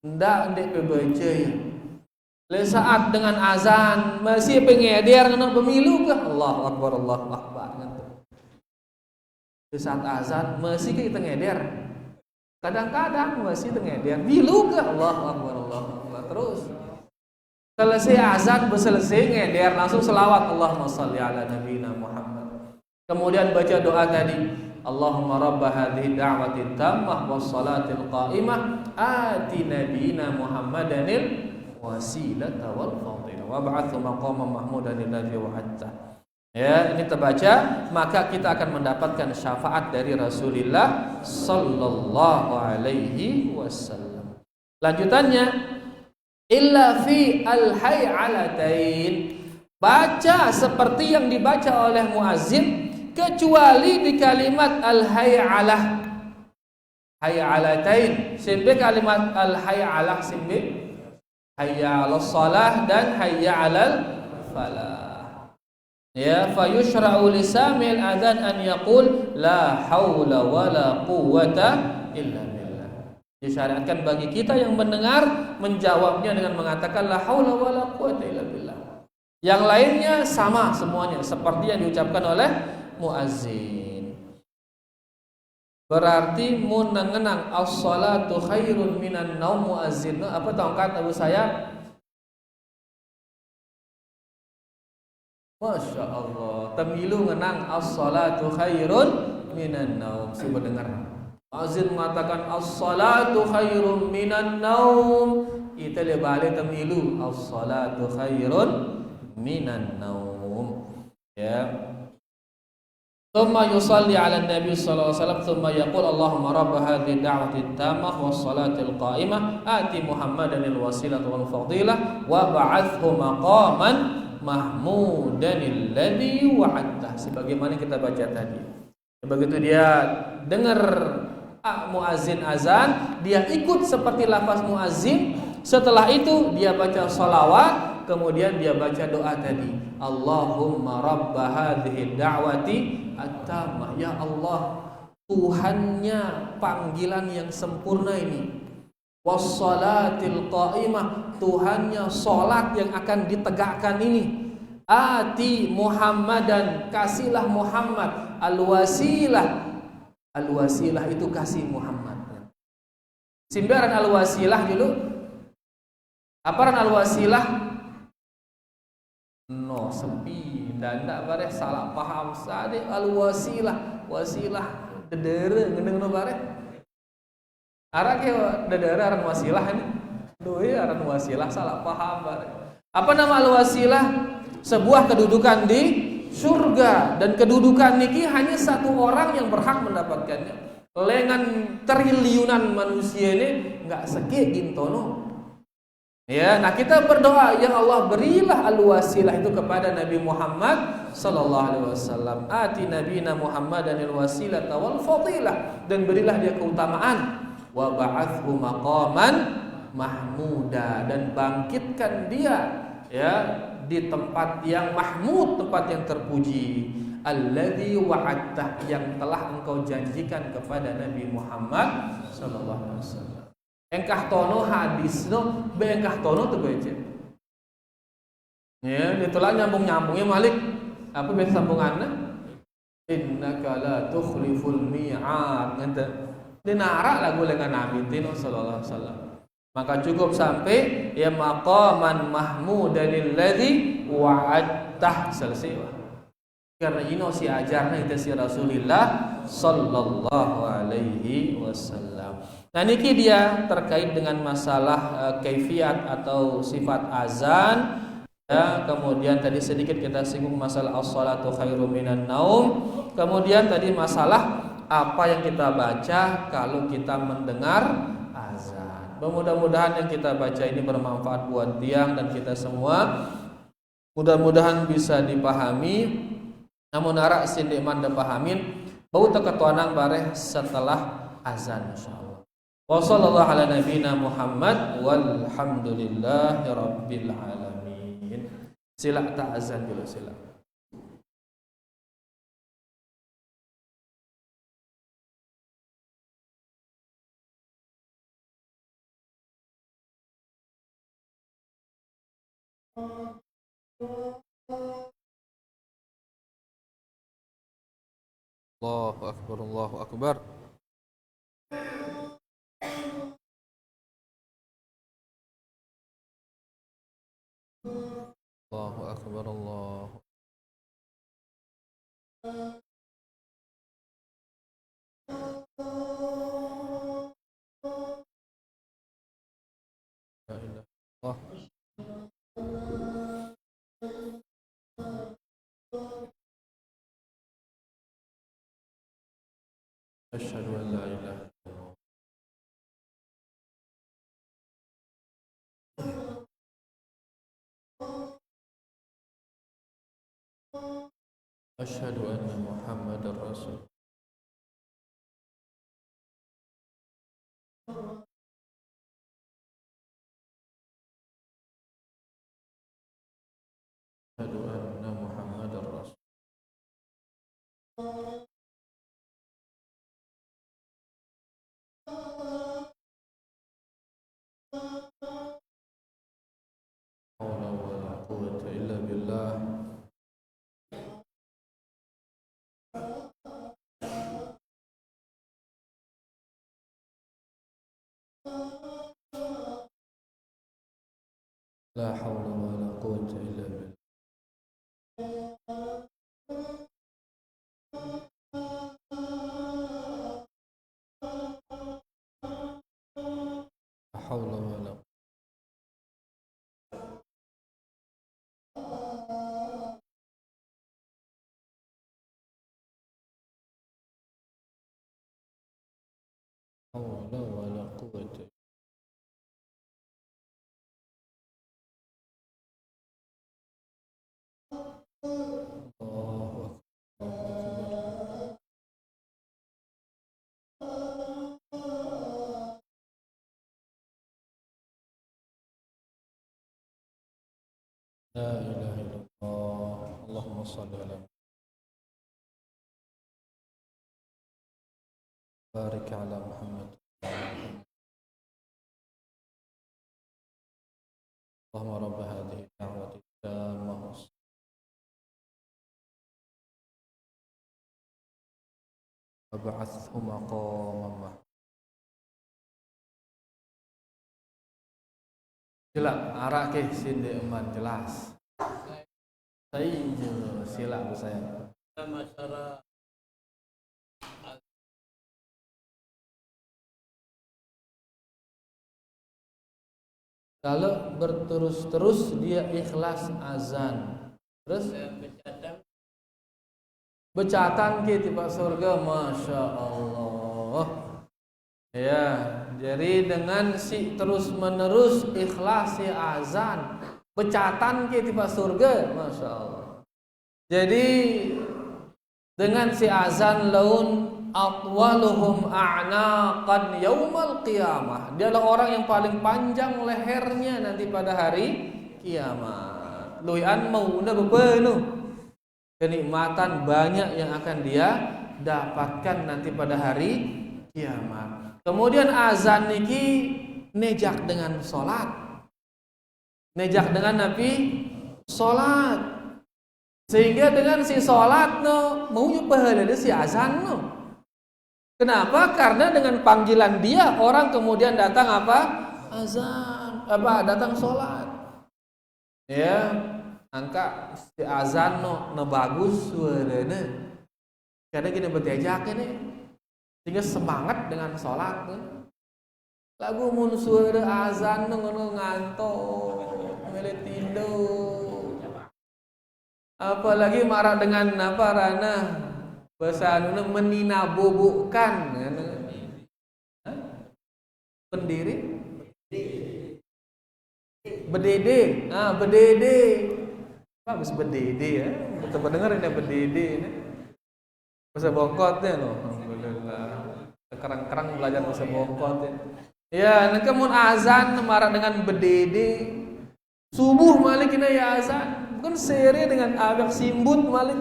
ndak ndek baca ya. Le saat dengan azan masih pengeder dengan pemilu ke Allahu Akbar di saat azan masih kita ngeder. Kadang-kadang masih ngeder milu ke Allahu Akbar terus. Selesai azan selesai ngeder langsung selawat Allahumma shalli ala nabiyina Muhammad. Kemudian baca doa tadi Allahumma rabb hadhihi da'watit tammah wassalatil qa'imah ati nabiyina Muhammadanil wasilata wal fadilah wab'athu maqaman mahmudanil ladzi wa'adta. Ya, ini terbaca, maka kita akan mendapatkan syafaat dari Rasulullah sallallahu alaihi wasallam. Lanjutannya illa fi al-hayy 'alatain. Baca seperti yang dibaca oleh muazzin kecuali di kalimat al-hayy 'alah. Hayy 'alatain. Simbe kalimat al-hayy 'alah simbe hayya 'alas shalah dan hayya 'alal falah. Ya, fa yushra'u li samil adzan an yaqul la haula wala quwwata illa billah. Disyariatkan bagi kita yang mendengar menjawabnya dengan mengatakan la haula wala quwwata illa billah. Yang lainnya sama semuanya seperti yang diucapkan oleh muazzin. Berarti mun nengenang as-salatu khairun minan naum muazzin. Apa tongkat Abu saya? Masya Allah. temilu ngenang as-salatu khairun minan naum. Coba dengar. Muazzin mengatakan as-salatu khairun minan naum. Kita le balik temilu as-salatu khairun minan naum. Ya. Thumma yusalli 'ala an-nabi sallallahu alaihi wasallam thumma yaqul Allahumma rabb hadhihi ad-da'wati at-tammah was-salati al-qa'imah ati Muhammadan al-wasilata wal fadilah wa ba'athhu maqaman mahmudan alladhi wa'adta. Sebagaimana kita baca tadi. Begitu dia dengar muazzin azan, dia ikut seperti lafaz muazzin. Setelah itu dia baca salawat, kemudian dia baca doa tadi. Allahumma rabb hadhihi ad-da'wati at-tammah. Ya Allah, Tuhannya panggilan yang sempurna ini. Was-salatil qa'imah, Tuhannya salat yang akan ditegakkan ini. Ati Muhammadan, kasihlah Muhammad al-wasilah. Al-wasilah itu kasih Muhammad. Simbaran al-wasilah dulu. Apa al-wasilah? No, sepi dan ndak bare salah paham sade al-wasilah. Wasilah dedere ngeundeung no bare. Ara ke dedere aran wasilah ini. Doi aran wasilah salah paham bare. Apa nama al-wasilah? Sebuah kedudukan di surga, dan kedudukan niki hanya satu orang yang berhak mendapatkannya. Lengan triliunan manusia ini enggak seki gintono. Ya, nah kita berdoa, ya Allah berilah al-wasilah itu kepada Nabi Muhammad sallallahu alaihi wasallam. Ati nabiyina Muhammadan al-wasilata wal fadilah, dan berilah dia keutamaan. Wa ba'athhu maqaman mahmuda, dan bangkitkan dia ya di tempat yang mahmud, tempat yang terpuji. Alladzi wa'adta, yang telah engkau janjikan kepada Nabi Muhammad sallallahu alaihi wasallam. Engkah tono hadisno, be engkah tono tuh baca. Ya, ditulah nyambung-nyambungnya Malik. Apa biasa sambungannya? Innaka la tukhliful mi'ad. Ngente. Dinara lagu dengan Nabi Tino sallallahu alaihi wasallam. Maka cukup sampai ya maqaman mahmudan alladzi wa'adta, selesai. Karena ini si ajarna itu si Rasulullah sallallahu alaihi wasallam. Nah niki dia terkait dengan masalah kaifiat atau sifat azan. Ya, kemudian tadi sedikit kita singgung masalah as-salatu khairum minan naum. Kemudian tadi masalah apa yang kita baca kalau kita mendengar azan. Mudah-mudahan yang kita baca ini bermanfaat buat tiang dan kita semua. Mudah-mudahan bisa dipahami. Namun arak sindik manda pahamin bau teketuanang bareh setelah azan insyaallah. Wa sallallahu ala nabiyina Muhammad walhamdulillahi rabbil alamin. Sila tak azan dulu sila. Allahu akbar, Allahu akbar. Allahu akbar, Allahu la ilaha illallah. Asyhadu an la ilaha illallah. Asyhadu anna Muhammadar Rasul. Asyhadu anna Muhammadar Rasul. Haula wala quwwata illa billah. La haula wala quwwata illa billah. haula wala haula wala quwwata. Allahu akbar. La ilaha illallah. Allahumma shalli ala barik ala Muhammad. Allahumma rabb hadhihi ad-da'wati tammah wab'athhu maqaman mahmud. Sila arak ke sini eman jelas. Saya sila saya. Masyarakat kalau berterus-terus dia ikhlas azan. Terus becatan ke tiba surga, masya Allah. Ya, jadi dengan si terus menerus ikhlas si azan, becatan ke tiba surga, masya Allah. Jadi dengan si azan laun atwaluhum a'naqan yaumal qiyamah, dialah orang yang paling panjang lehernya nanti pada hari kiamat. Luian mauna bepenuh kenikmatan banyak yang akan dia dapatkan nanti pada hari kiamat. Kemudian azan niki nejak dengan solat, nejak dengan Nabi solat, sehingga dengan si solat no mau pahala si azan no. Kenapa? Karena dengan panggilan dia orang kemudian datang apa? Azan, apa? Datang solat. Ya, angka si azan no bagus suaranya. Karena gini berdiajak ini, sehingga semangat dengan sholat. Lagu mun suara azan ngono ngantuk, mele tidur. Apalagi marah dengan apa rana bahasa anu meninabobokan. Pendiri bedede, bedede. Bagus bedede ya. Kita mendengar ini bedede ini. Bahasa bongkotnya loh. Alhamdulillah. Kerang-kerang belajar bahasa bongkot ya. Ya, namun azan marah dengan bedede. Subuh malik ini ya azan. Bukan seri dengan agak simbut malik.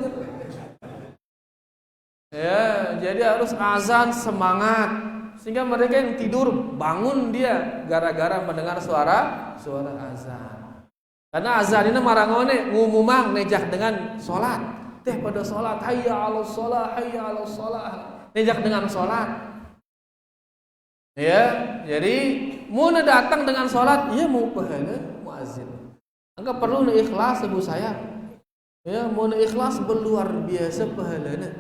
Ya, jadi harus azan semangat. Sehingga mereka yang tidur bangun dia gara-gara mendengar suara azan. Karena azan ini marah ngone ngumumang nejak dengan sholat. Teh pada sholat, hayya 'alas sholat, hayya 'alas sholat. Nejak dengan sholat. Ya, jadi mau datang dengan sholat, iya mau pahala muazin. Angka perlu ikhlas ibu saya. Ya, mau ikhlas berluar biasa pahalanya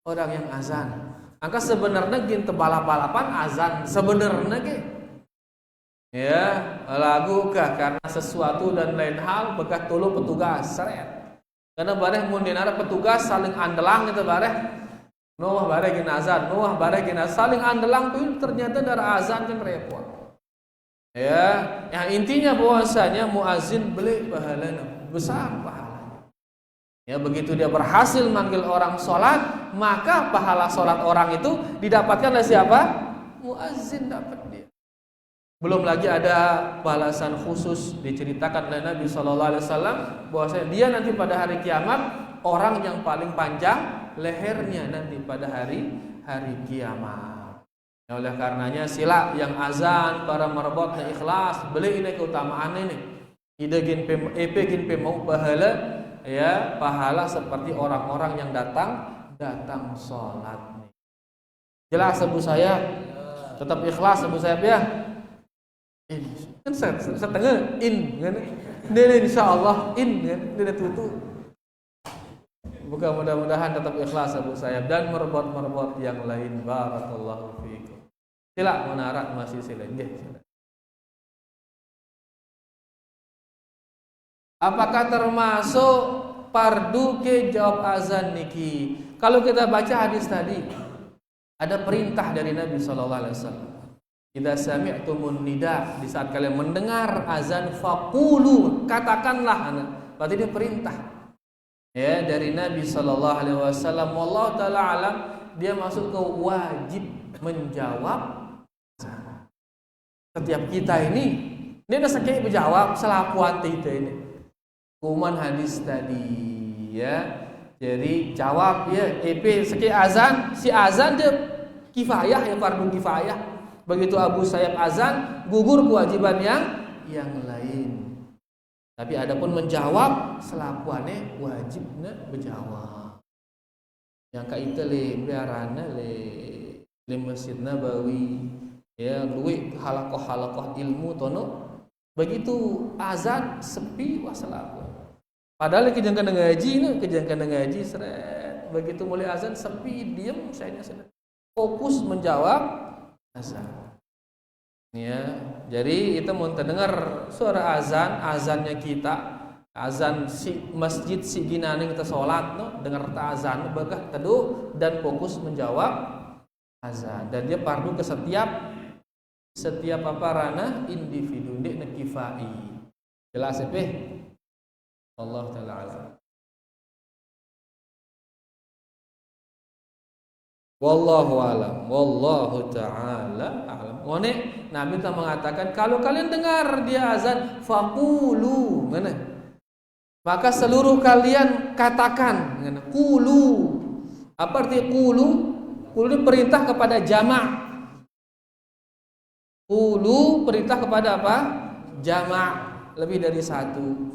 orang yang azan. Angka sebenarnya gin balap-balapan azan sebenarnya ge. Ya, lagu kah karena sesuatu dan lain hal bekas tulu petugas seret. Karena bareh mun dinara petugas saling andelang gitu bareh. Nuh bareh gin azan, nuh bareh gin saling andelang tuh ternyata dari azan kan repot. Ya, yang intinya bahwasanya muazin beli pahalanya besar pahalanya. Ya, begitu dia berhasil manggil orang sholat, maka pahala sholat orang itu didapatkan oleh siapa? Muazin dapat dia. Belum lagi ada balasan khusus diceritakan oleh Nabi SAW bahwasanya dia nanti pada hari kiamat orang yang paling panjang lehernya nanti pada hari kiamat. Ya, oleh karenanya sila yang azan para merebotnya ikhlas beli ini keutamaan ini. Ide gin mau pahala ya pahala seperti orang-orang yang datang sholat. Jelas ibu saya tetap ikhlas ibu saya ya. In kan setengah in kan ini insyaallah in kan ini tutup. Bukan mudah-mudahan tetap ikhlas ibu saya dan merebot yang lain. Barakallahu fiikum. Sila menarak masih sila nggih. Apakah termasuk fardu ke jawab azan niki? Kalau kita baca hadis tadi, ada perintah dari Nabi sallallahu alaihi wasallam. Idza sami'tumun nida, di saat kalian mendengar azan faqulu, katakanlah. Berarti ini perintah. Ya, dari Nabi sallallahu alaihi wasallam. Wallahu taala alam, dia masuk ke wajib menjawab azan. Setiap kita ini dia udah sakit menjawab selapuan itu ini. Kuman hadis tadi ya. Jadi jawab ya, sakit azan, si azan dia kifayah ya, fardu kifayah. Begitu Abu Sayyab azan, gugur kewajiban yang lain. Tapi adapun menjawab selapuannya wajibnya menjawab. Yang ka itu le biarana le Masjid Nabawi ya, luwih halakoh ilmu tono. Begitu azan sepi wassalam. Padahal kejangkan ngaji seret. Begitu mulai azan sepi, diam saya fokus menjawab azan. Ya, jadi kita mau terdengar suara azannya kita, azan si masjid si ginane kita sholat, no, dengar azan bagah teduh dan fokus menjawab azan. Dan dia fardu ke setiap apa ranah individu nek kifai. Jelas ya, Allah taala alam. Wallahu alam, wallahu taala alam. Ngone Nabi telah mengatakan kalau kalian dengar dia azan faqulu, mana? Maka seluruh kalian katakan, mana? Qulu. Apa arti qulu? Qulu ini perintah kepada jamak. Qulu perintah kepada apa? Jamak, lebih dari satu.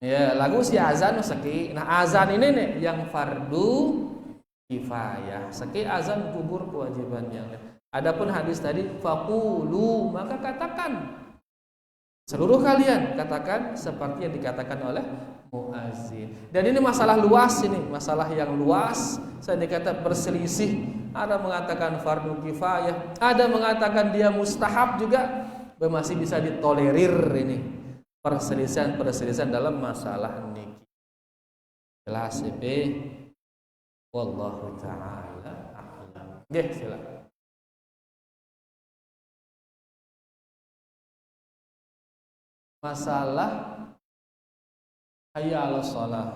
Ya, lagu si azan seki. Nah, azan ini nih yang fardu kifayah. Seki azan gugur kewajibannya. Adapun hadis tadi faqulu, maka katakan seluruh kalian katakan seperti yang dikatakan oleh muazzin. Dan ini masalah luas ini, masalah yang luas. Saya dikata berselisih. Ada mengatakan fardu kifayah, ada mengatakan dia mustahab juga. Masih bisa ditolerir ini perselisihan dalam masalah niki. Jelas ya, wallahu taala a'lam. Nggih, silakan. Masalah hayya 'alas shalah.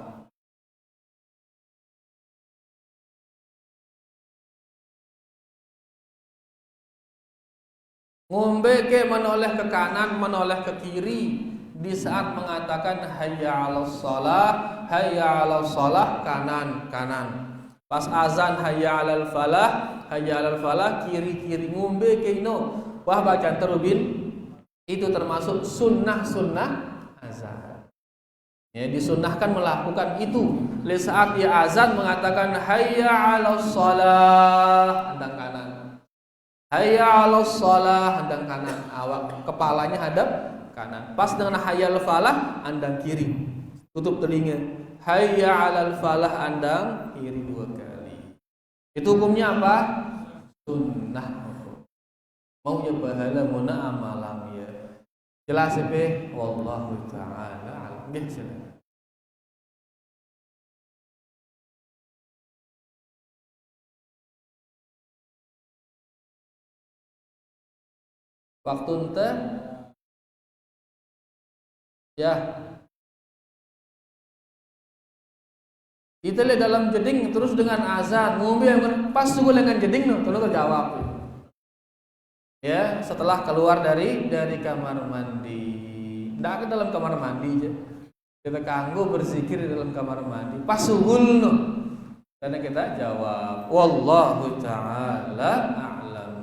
Ngombe ke menoleh ke kanan, menoleh ke kiri di saat mengatakan hayya 'alas shalah, hayya 'alas shalah kanan. Pas azan hayya 'alal falah kiri ngombe ke ino. Wah bacaan terubin itu termasuk sunnah azan. Ya, disunnahkan melakukan itu. Di saat dia azan mengatakan hayya 'alas shalah hadang kanan. Hayya 'alas shalah hadang kanan. Awak kepalanya hadap kanan. Pas dengan hayya 'alal falah andang kiri. Tutup telinga. Hayya 'alal falah andang kiri 2 kali. Itu hukumnya apa? Sunnah. Mau ya bahala muna amalam ya. Jelas ya, wallahu taala alam. Silakan. Waktu ente ya kita lihat dalam jeding terus dengan azan ngombe pas subuh dengan jeding no terus terjawab ya setelah keluar dari kamar mandi. Ndak ke dalam kamar mandi aja, kita kanggo berzikir di dalam kamar mandi pas subuh no karena kita jawab wallahu taala a'lam.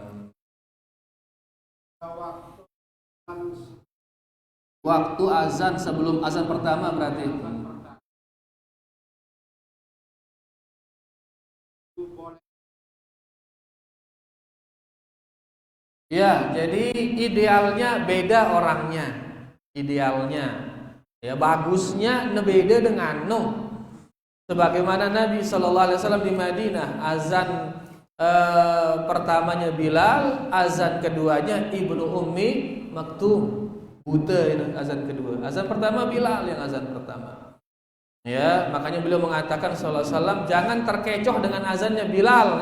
Waktu azan sebelum azan pertama berarti ya, jadi idealnya beda orangnya. Idealnya ya bagusnya nebeda dengan sebagaimana Nabi sallallahu alaihi wasallam di Madinah azan pertamanya Bilal, azan keduanya Ibnu Ummi Maktum. buta ini azan kedua. Azan pertama Bilal yang azan pertama. Ya, makanya beliau mengatakan sallallahu alaihi wasallam jangan terkecoh dengan azannya Bilal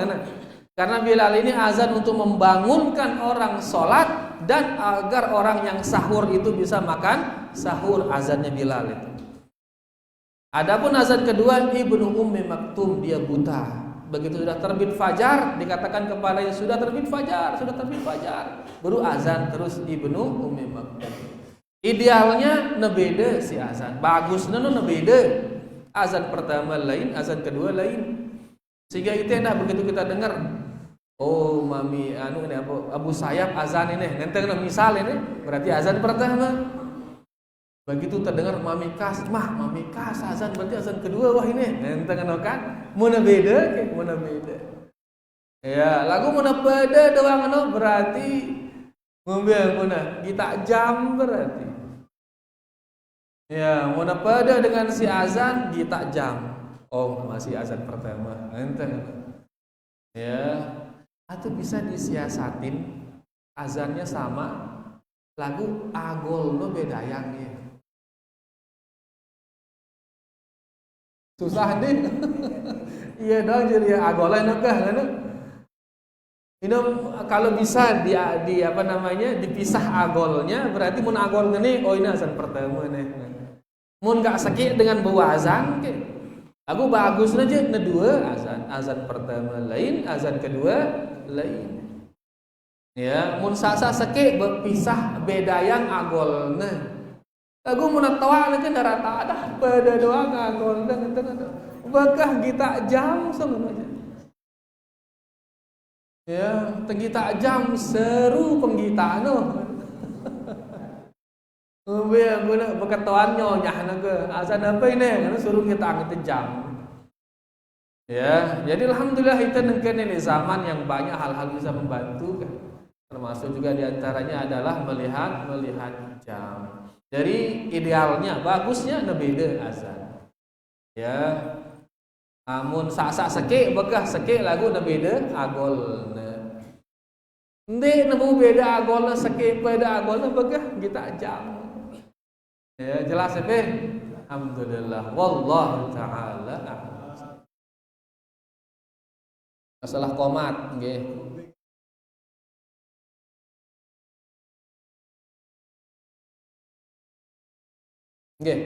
karena Bilal ini azan untuk membangunkan orang sholat dan agar orang yang sahur itu bisa makan sahur, azannya Bilal itu. Adapun azan kedua Ibnu Ummi Maktum, dia buta. Begitu sudah terbit fajar, dikatakan kepadanya sudah terbit fajar, baru azan terus Ibnu Ummi Maktum. Idealnya nebeda si azan, bagusnya nebeda. Azan pertama lain, azan kedua lain. Sehingga itu enak begitu kita dengar, oh mami ini Abu Sayyaf azan ini, ngenteng misal ini berarti azan pertama. Begitu terdengar mami kas azan berarti azan kedua, wah ini ngenteng kan, mana beda. Ya, lagu mana beda doang berarti ngombe mana kita jam berarti. Ya, mana beda dengan si azan kita jam. Oh, masih azan pertama. Ngenteng. Ya, atau bisa disiasatin azannya sama, lagu agol lo beda yang ya. Susah nih. Iya dong, jadi agolan kah kan? Ini kalau bisa dipisah agolnya, berarti mun agol ini oh ini azan pertama nih. Mun enggak sakit dengan bawa azan ke. Aku bagus aja dua azan pertama lain, azan kedua lain. Ya, mun sasa sakit berpisah beda yang agolna. Aku mau tawa kan rata ada pada doang agol dan bakah kita jam sebenarnya. Ya, kita jam seru penggita no. Biar guna berkatuan nyonya naga azan apa ini? Karena suruh kita angkat jam. Ya, jadi alhamdulillah kita nengken ini zaman yang banyak hal-hal bisa membantu kan. Termasuk juga diantaranya adalah melihat jam. Jadi idealnya, bagusnya beda azan. Ya, amun sak seke bekah seke lagu beda agolna. Ende nemu beda agolna seke beda agolna bekah kita jam. Ya, jelas ya, alhamdulillah. Wallahu taala a'lam. Masalah qomat nggih. Nggih.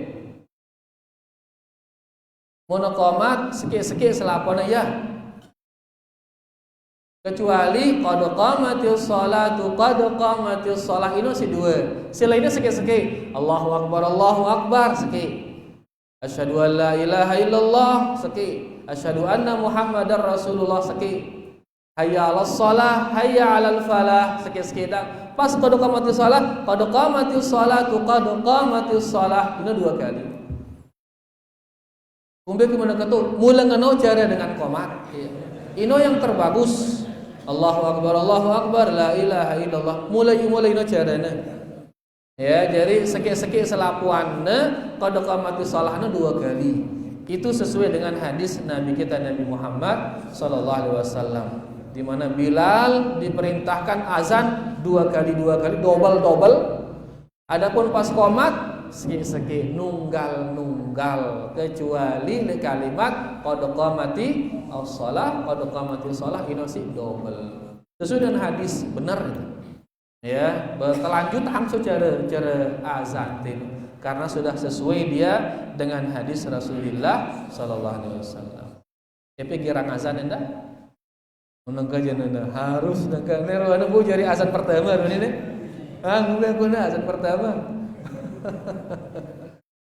Monokomat seki-seki selapona ya. Kecuali qad qamatis shalah ini si dua. Selainnya seki-seki. Allahu akbar seki. Asyhadu an la ilaha illallah seki. Asyhadu anna Muhammadar Rasulullah seki. Hayya 'alas shalah, hayya 'alal falah seki-seki dah. Pas qad qamatis shalah, ini dua kali. Kemudian kemana kata mula ngano cara dengan qomat. Ino yang terbagus. Allahu akbar, la ilaha illallah. Mulai ino carana. Ya, jadi seki-seki selapuanna qad qamatis shalahna dua kali. Itu sesuai dengan hadis Nabi kita Nabi Muhammad sallallahu alaihi wasallam, di mana Bilal diperintahkan azan dua kali double. Adapun pas qomat seki-seki nunggal kecuali kalimat qad qamati shalah ini si double. Sesuai dengan hadis benar. Ya, berlanjut langsung cara azan itu karena sudah sesuai dia dengan hadis Rasulullah sallallahu alaihi wasallam. Tapi girang azan enda menengka jenenda harus nengka nero anu bu jari azan pertama ini. Ngombe guna azan pertama.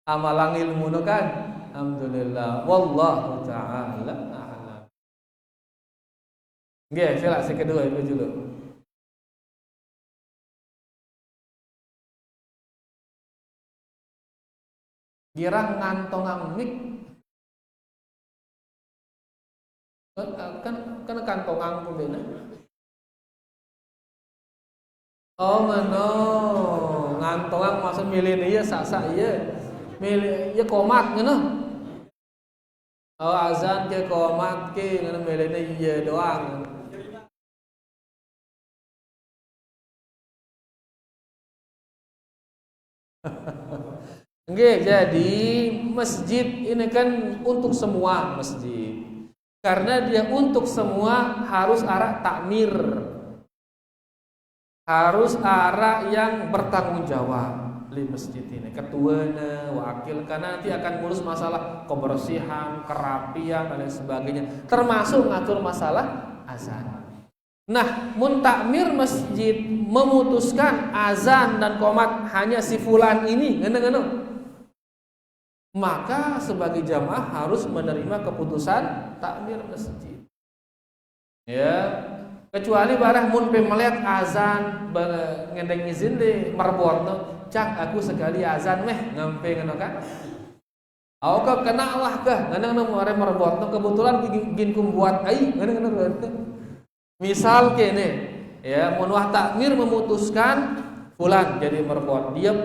Amalang ilmu no kan. Alhamdulillah wallahu taala a'lam. Nggih, sila si kedua ibu dulu. Girang ngantongang mik. Kan kantongang ku beuna. Oh mano ngantongang maksud milih ieu sasa ieu. Milih ieu qomat ngono. Oh azan ke qomat ke ngono milihna ieu doang. Oke, jadi masjid ini kan untuk semua masjid. Karena dia untuk semua harus arah takmir. Harus arah yang bertanggung jawab di masjid ini. Ketuanya, wakil, karena nanti akan ngurus masalah kebersihan, kerapian dan lain sebagainya. Termasuk ngatur masalah azan. Nah, mun takmir masjid memutuskan azan dan qomat hanya si fulan ini, ngene-ngene. Maka sebagai jamaah harus menerima keputusan takmir masjid. Ya, kecuali barang mun pe melihat azan ngendeng izin di marbotno, cak aku sekali azan meh ngampe ngono kan. Au ka kena lah kah, nganang mare marbotno kebetulan gin kum buat ai ngono. Misal kene, ya mun wah takmir memutuskan fulan jadi marbot, dia